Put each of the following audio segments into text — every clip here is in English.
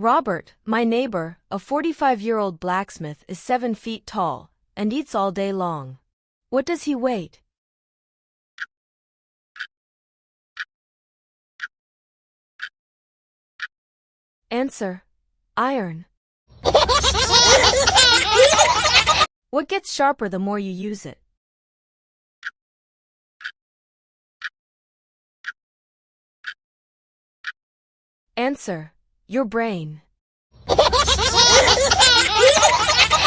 Robert, my neighbor, a 45-year-old blacksmith, is 7 feet tall and eats all day long. What does he weigh? Answer: iron. What gets sharper the more you use it? Answer: your brain.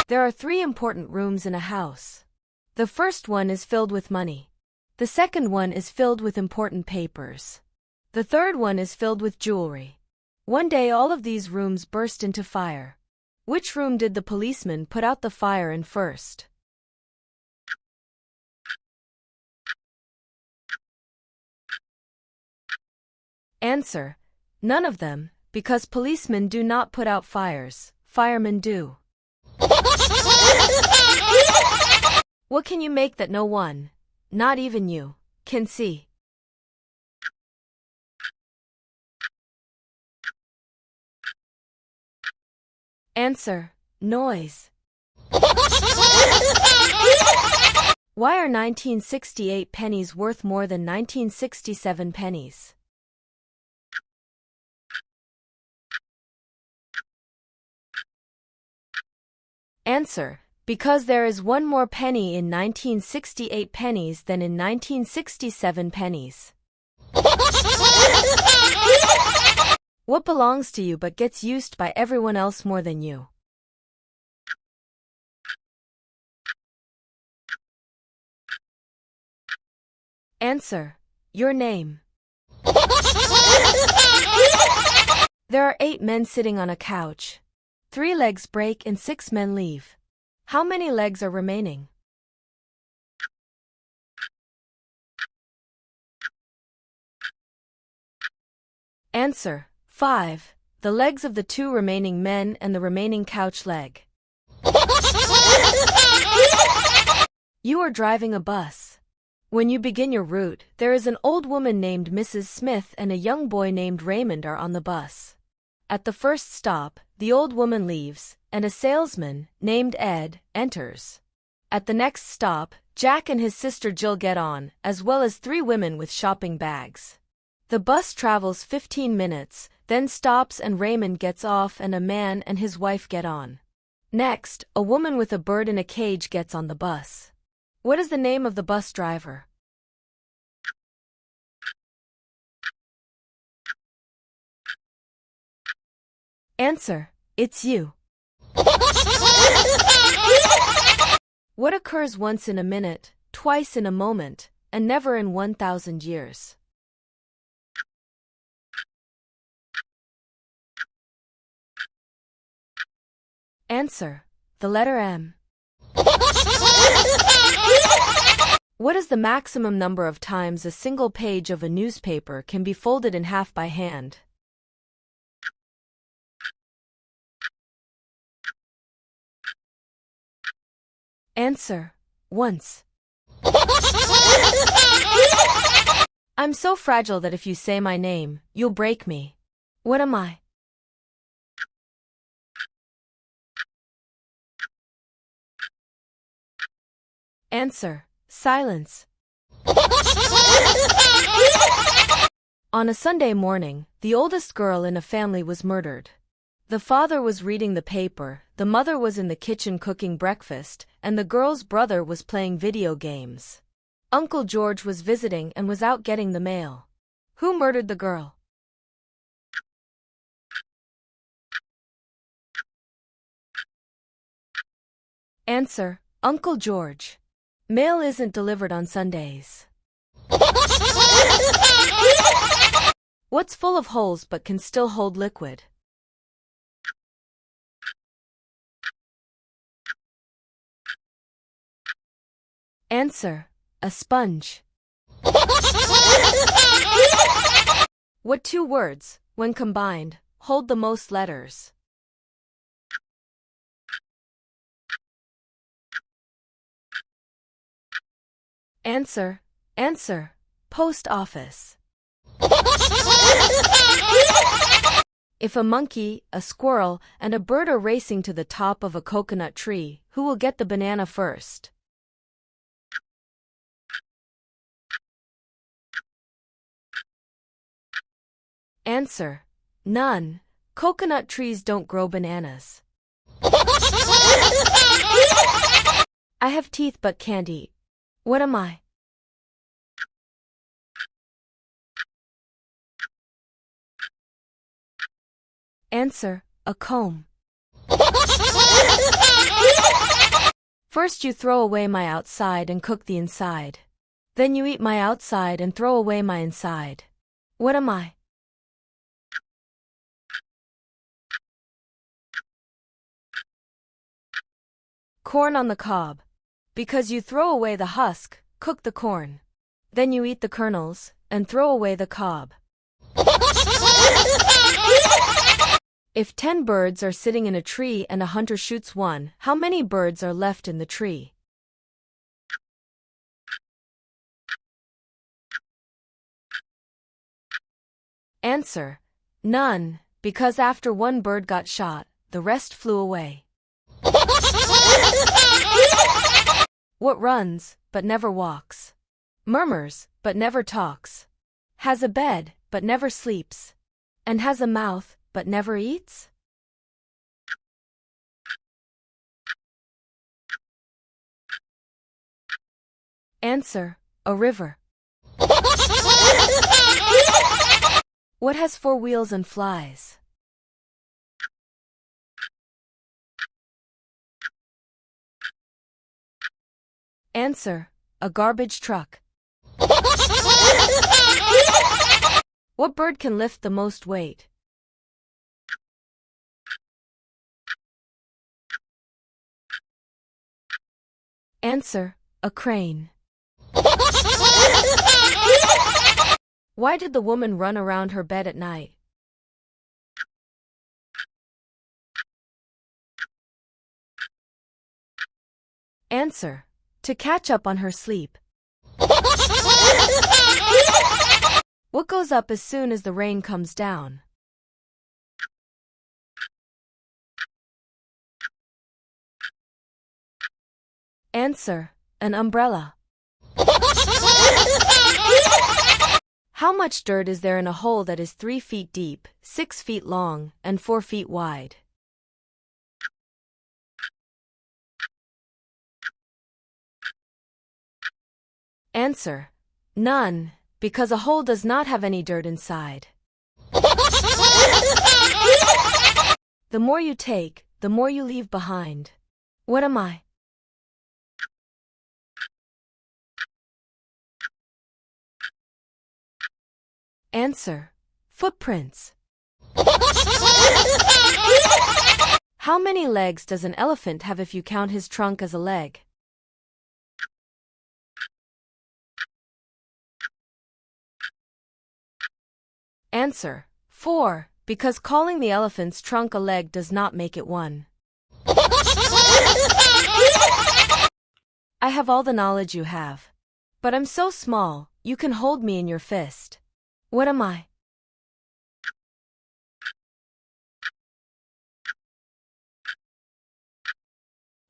There are 3 important rooms in a house. The first one is filled with money. The second one is filled with important papers. The third one is filled with jewelry. One day all of these rooms burst into fire. Which room did the policeman put out the fire in first? Answer: none of them, because policemen do not put out fires, firemen do. What can you make that no one, not even you, can see? Answer: noise. Why are 1968 pennies worth more than 1967 pennies? Answer: because there is one more penny in 1968 pennies than in 1967 pennies. What belongs to you but gets used by everyone else more than you? Answer: your name. There are 8 men sitting on a couch. 3 legs break and 6 men leave. How many legs are remaining? Answer: 5, the legs of the 2 remaining men and the remaining couch leg. You are driving a bus. When you begin your route, there is an old woman named Mrs. Smith and a young boy named Raymond are on the bus. At the first stop, the old woman leaves, and a salesman, named Ed, enters. At the next stop, Jack and his sister Jill get on, as well as 3 women with shopping bags. The bus travels 15 minutes, then stops and Raymond gets off and a man and his wife get on. Next, a woman with a bird in a cage gets on the bus. What is the name of the bus driver? Answer: it's you. What occurs once in a minute, twice in a moment, and never in 1,000 years? Answer: the letter M. What is the maximum number of times a single page of a newspaper can be folded in half by hand? Answer: once. I'm so fragile that if you say my name, you'll break me. What am I? Answer: silence. On a Sunday morning, the oldest girl in a family was murdered. The father was reading the paper, the mother was in the kitchen cooking breakfast, and the girl's brother was playing video games. Uncle George was visiting and was out getting the mail. Who murdered the girl? Answer: Uncle George. Mail isn't delivered on Sundays. What's full of holes but can still hold liquid? Answer: a sponge. What 2 words, when combined, hold the most letters? Answer: post office. If a monkey, a squirrel, and a bird are racing to the top of a coconut tree, who will get the banana first? Answer: none. Coconut trees don't grow bananas. I have teeth but can't eat. What am I? Answer: a comb. First you throw away my outside and cook the inside. Then you eat my outside and throw away my inside. What am I? Corn on the cob. Because you throw away the husk, cook the corn. Then you eat the kernels, and throw away the cob. If 10 birds are sitting in a tree and a hunter shoots one, how many birds are left in the tree? Answer: none, because after one bird got shot, the rest flew away. What runs, but never walks? Murmurs, but never talks? Has a bed, but never sleeps? And has a mouth, but never eats? Answer: a river. What has 4 wheels and flies? Answer: a garbage truck. What bird can lift the most weight? Answer: a crane. Why did the woman run around her bed at night? Answer: to catch up on her sleep. What goes up as soon as the rain comes down? Answer: an umbrella. How much dirt is there in a hole that is 3 feet deep, 6 feet long, and 4 feet wide? Answer: none, because a hole does not have any dirt inside. The more you take, the more you leave behind. What am I? Answer: footprints. How many legs does an elephant have if you count his trunk as a leg? Answer: 4, because calling the elephant's trunk a leg does not make it one. I have all the knowledge you have. But I'm so small, you can hold me in your fist. What am I?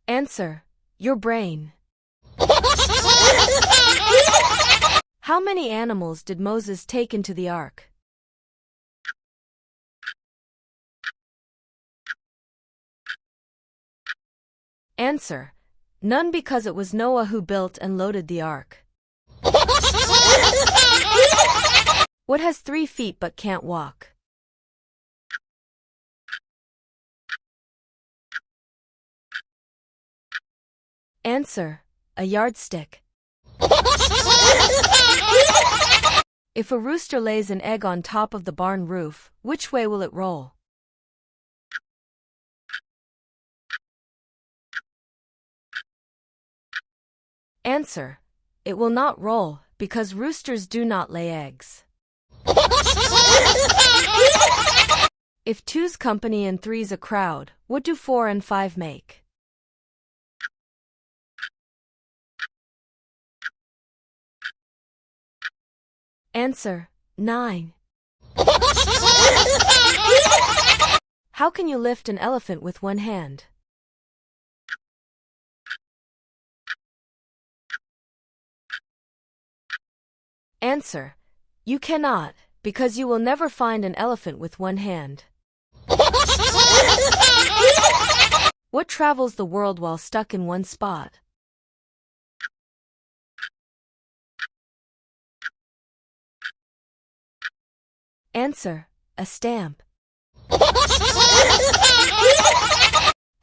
Answer: your brain. How many animals did Moses take into the ark? Answer: none, because it was Noah who built and loaded the ark. What has 3 feet but can't walk? Answer: a yardstick. If a rooster lays an egg on top of the barn roof, which way will it roll? Answer: it will not roll, because roosters do not lay eggs. If 2's company and 3's a crowd, what do 4 and 5 make? Answer: 9. How can you lift an elephant with one hand? Answer: you cannot, because you will never find an elephant with one hand. What travels the world while stuck in one spot? Answer: a stamp.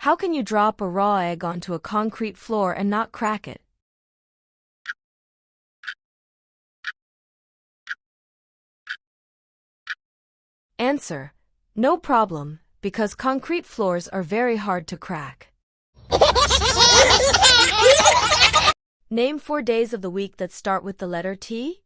How can you drop a raw egg onto a concrete floor and not crack it? Answer: no problem, because concrete floors are very hard to crack. Name 4 days of the week that start with the letter T.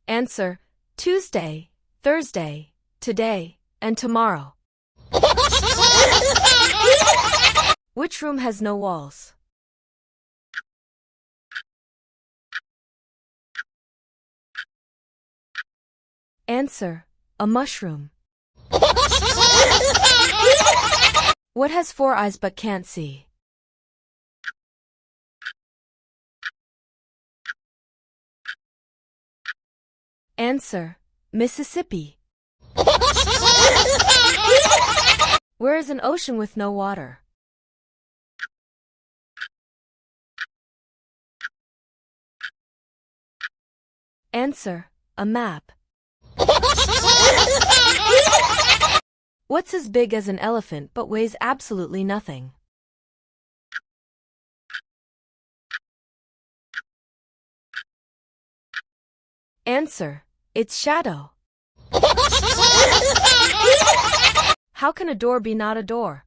Answer: Tuesday, Thursday, today, and tomorrow. Which room has no walls? Answer: a mushroom. What has 4 eyes but can't see? Answer: Mississippi. Where is an ocean with no water? Answer: a map. What's as big as an elephant but weighs absolutely nothing? Answer: its shadow. How can a door be not a door?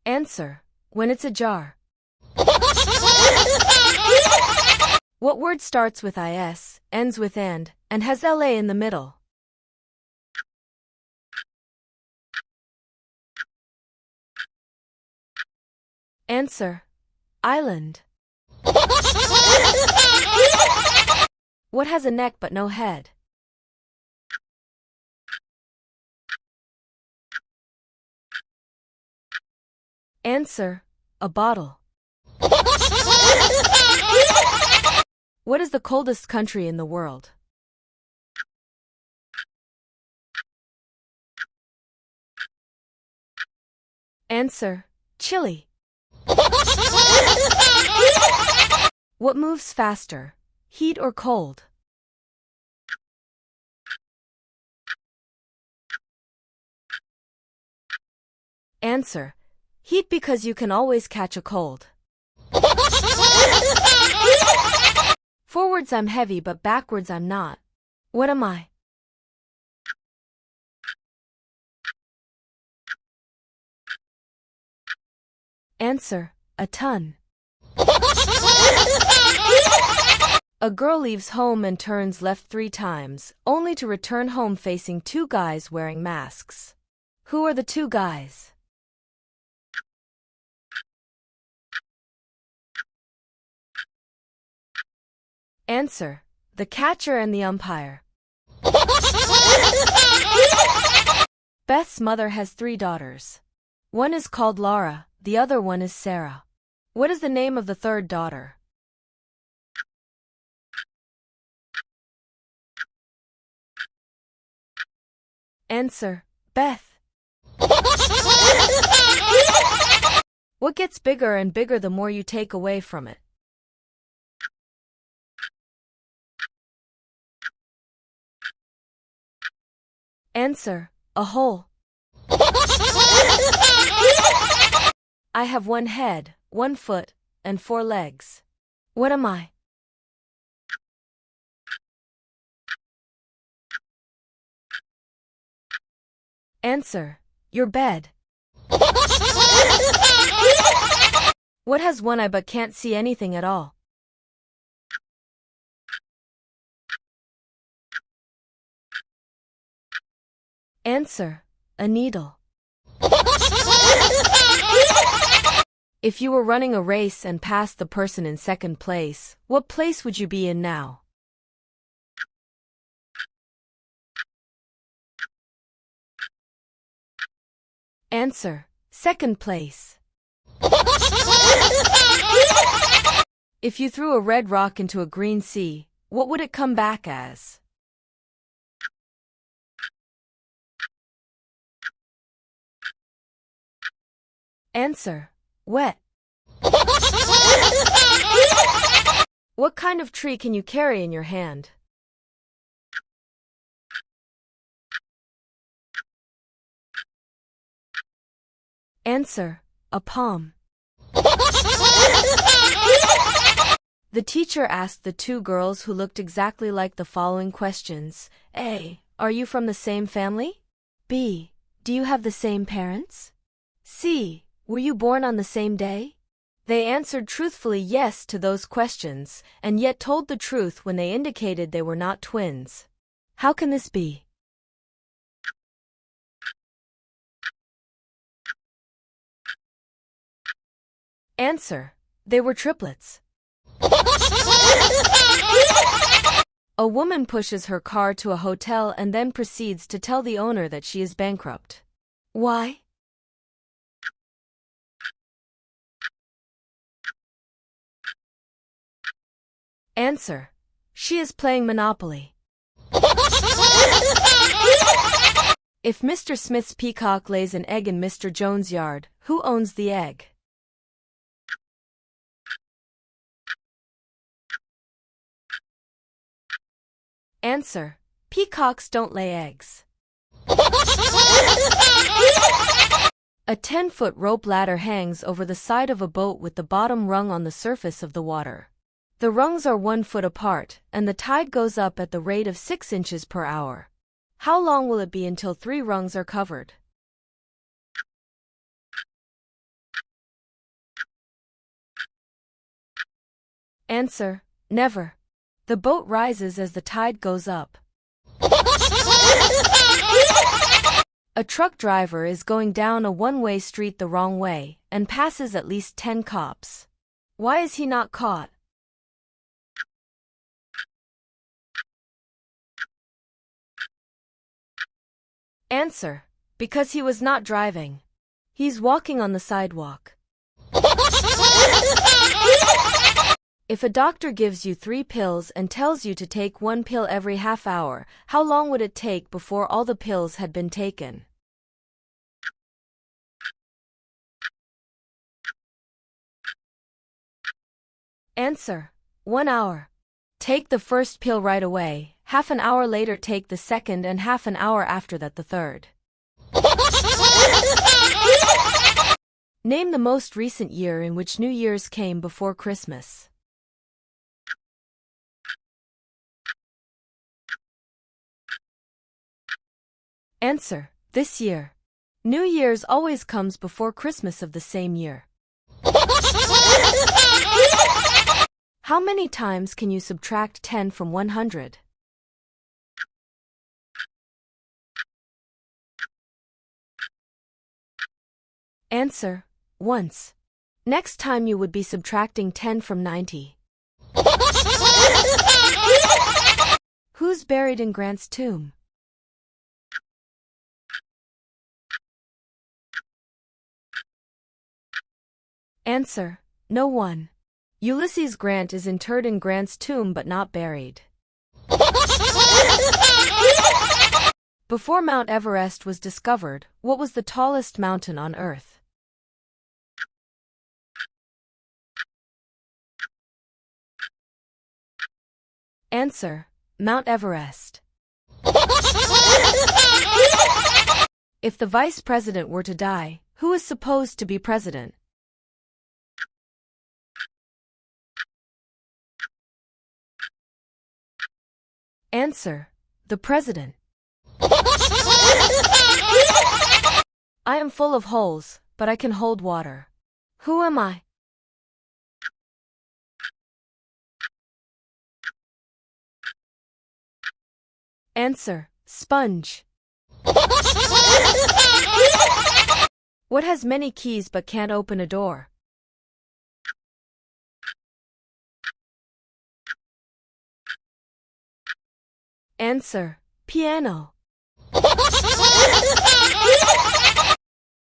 Answer: when it's ajar. What word starts with is, ends with and has la in the middle? Answer: island. What has a neck but no head? Answer: a bottle. What is the coldest country in the world? Answer: Chile. What moves faster, heat or cold? Answer: heat, because you can always catch a cold. Forwards I'm heavy but backwards I'm not. What am I? Answer: a ton. A girl leaves home and turns left 3 times, only to return home facing 2 guys wearing masks. Who are the 2 guys? Answer: the catcher and the umpire. Beth's mother has 3 daughters. One is called Laura, the other one is Sarah. What is the name of the 3rd daughter? Answer: Beth. What gets bigger and bigger the more you take away from it? Answer: a hole. I have 1 head, 1 foot, and 4 legs. What am I? Answer: your bed. What has 1 eye but can't see anything at all? Answer: a needle. If you were running a race and passed the person in second place, what place would you be in now? Answer: second place. If you threw a red rock into a green sea, what would it come back as? Answer: wet. What kind of tree can you carry in your hand? Answer: a palm. The teacher asked the two girls who looked exactly like the following questions. A. Are you from the same family? B. Do you have the same parents? C. Were you born on the same day? They answered truthfully yes to those questions, and yet told the truth when they indicated they were not twins. How can this be? Answer: they were triplets. A woman pushes her car to a hotel and then proceeds to tell the owner that she is bankrupt. Why? Answer: she is playing Monopoly. If Mr. Smith's peacock lays an egg in Mr. Jones' yard, who owns the egg? Answer: peacocks don't lay eggs. A 10-foot rope ladder hangs over the side of a boat with the bottom rung on the surface of the water. The rungs are 1 foot apart, and the tide goes up at the rate of 6 inches per hour. How long will it be until 3 rungs are covered? Answer: never. The boat rises as the tide goes up. A truck driver is going down a one-way street the wrong way and passes at least 10 cops. Why is he not caught? Answer: because he was not driving. He's walking on the sidewalk. If a doctor gives you 3 pills and tells you to take 1 pill every half hour, how long would it take before all the pills had been taken? Answer: 1 hour. Take the first pill right away, half an hour later take the second, and half an hour after that the third. Name the most recent year in which New Year's came before Christmas. Answer: this year. New Year's always comes before Christmas of the same year. How many times can you subtract 10 from 100? Answer: once. Next time you would be subtracting 10 from 90. Who's buried in Grant's tomb? Answer: no one. Ulysses Grant is interred in Grant's tomb but not buried. Before Mount Everest was discovered, what was the tallest mountain on Earth? Answer: Mount Everest. If the vice president were to die, who is supposed to be president? Answer: the president. I am full of holes, but I can hold water. Who am I? Answer: sponge. What has many keys but can't open a door? Answer: piano.